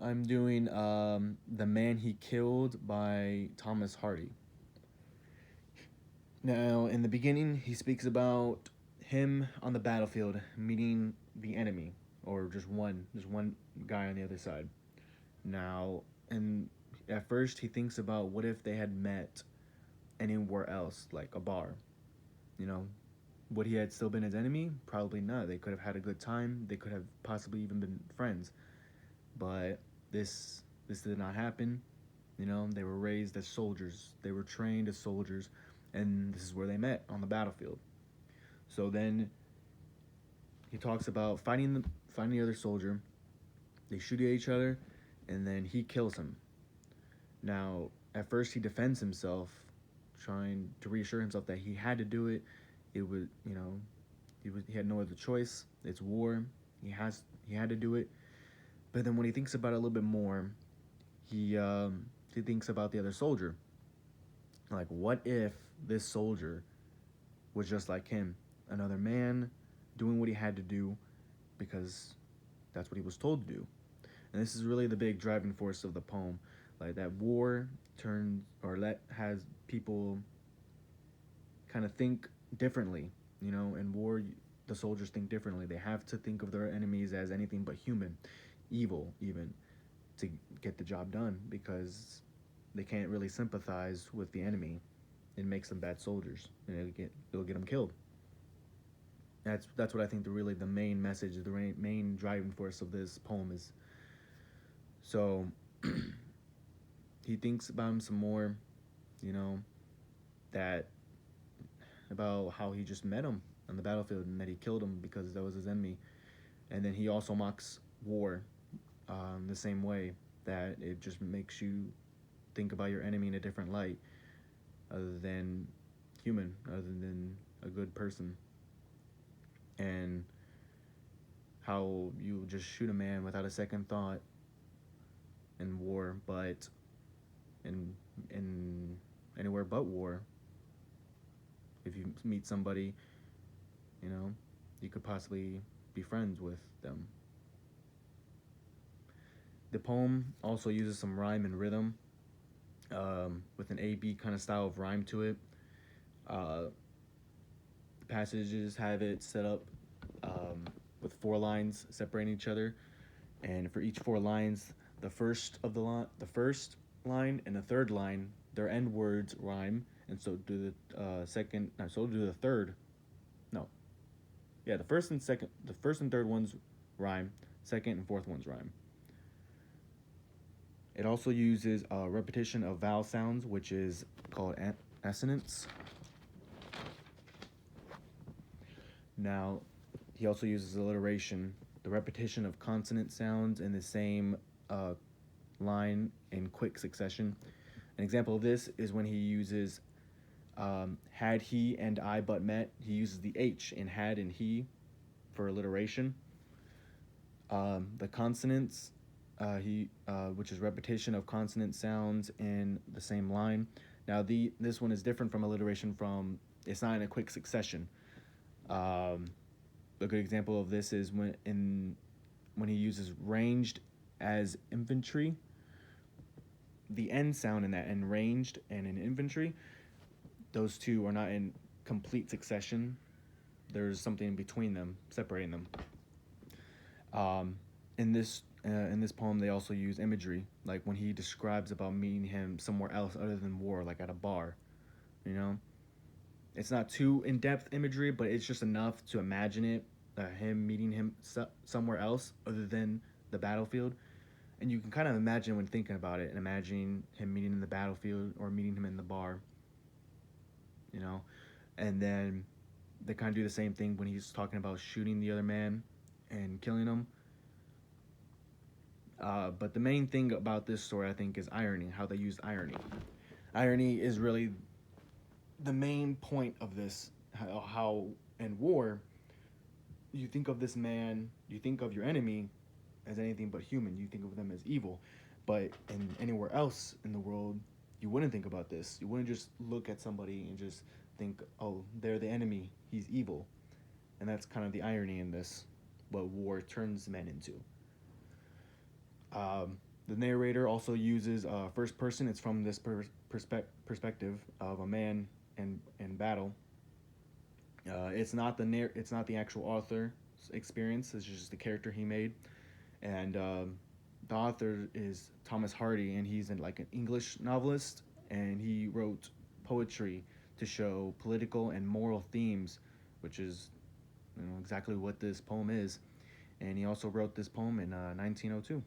I'm doing The Man He Killed by Thomas Hardy. Now, in the beginning, he speaks about him on the battlefield meeting the enemy, or just one guy on the other side. Now, and at first, he thinks about what if they had met anywhere else, like a bar. You know, would he had still been his enemy? Probably not. They could have had a good time. They could have possibly even been friends. But this did not happen. You know, they were raised as soldiers. They were trained as soldiers, and this is where they met on the battlefield. So then he talks about finding the other soldier. They shoot at each other, and then he kills him. Now, at first he defends himself, trying to reassure himself that he had to do it. It was, he had no other choice. It's war. He had to do it. But then when he thinks about it a little bit more, he thinks about the other soldier. Like, what if this soldier was just like him, another man, doing what he had to do because that's what he was told to do. And this is really the big driving force of the poem, like that war turns or let has people kind of think differently. You know, in war, the soldiers think differently. They have to think of their enemies as anything but human, evil, even to get the job done because they can't really sympathize with the enemy. It makes them bad soldiers, and it'll get them killed. That's what I think the main message, the main driving force of this poem is. So he thinks about him some more, you know, that about how he just met him on the battlefield and that he killed him because that was his enemy. And then he also mocks war the same way, that it just makes you think about your enemy in a different light, other than human, other than a good person. And how you just shoot a man without a second thought in war, but in anywhere but war, if you meet somebody, you know, you could possibly be friends with them. The poem also uses some rhyme and rhythm, with an A-B kind of style of rhyme to it. The passages have it set up with 4 lines separating each other, and for each 4 lines, the first line and the third line, their end words rhyme, and so do the second. No, so do the third. No, yeah, the first and third ones rhyme. Second and fourth ones rhyme. It also uses a repetition of vowel sounds, which is called assonance. Now, he also uses alliteration, the repetition of consonant sounds in the same line in quick succession. An example of this is when he uses had he and I but met. He uses the H in had and he for alliteration. The consonants, which is repetition of consonant sounds in the same line. Now, this one is different from alliteration. It's not in a quick succession. A good example of this is when he uses ranged as infantry. The N sound in that, and ranged and in infantry, those two are not in complete succession. There's something in between them, separating them. In this poem, they also use imagery, like when he describes about meeting him somewhere else other than war, like at a bar. You know, it's not too in-depth imagery, but it's just enough to imagine it, him meeting him somewhere else other than the battlefield. And you can kind of imagine when thinking about it, and imagining him meeting in the battlefield or meeting him in the bar. You know, and then they kind of do the same thing when he's talking about shooting the other man and killing him. But the main thing about this story, I think, is irony, how they used irony. Irony is really the main point of this, how in war, you think of this man, you think of your enemy as anything but human. You think of them as evil. But in anywhere else in the world, you wouldn't think about this. You wouldn't just look at somebody and just think, oh, they're the enemy, he's evil. And that's kind of the irony in this, what war turns men into. The narrator also uses first person. It's from this perspective of a man in battle. It's not the actual author's experience. It's just the character he made, and the author is Thomas Hardy, and he's like an English novelist, and he wrote poetry to show political and moral themes, which is exactly what this poem is. And he also wrote this poem in 1902.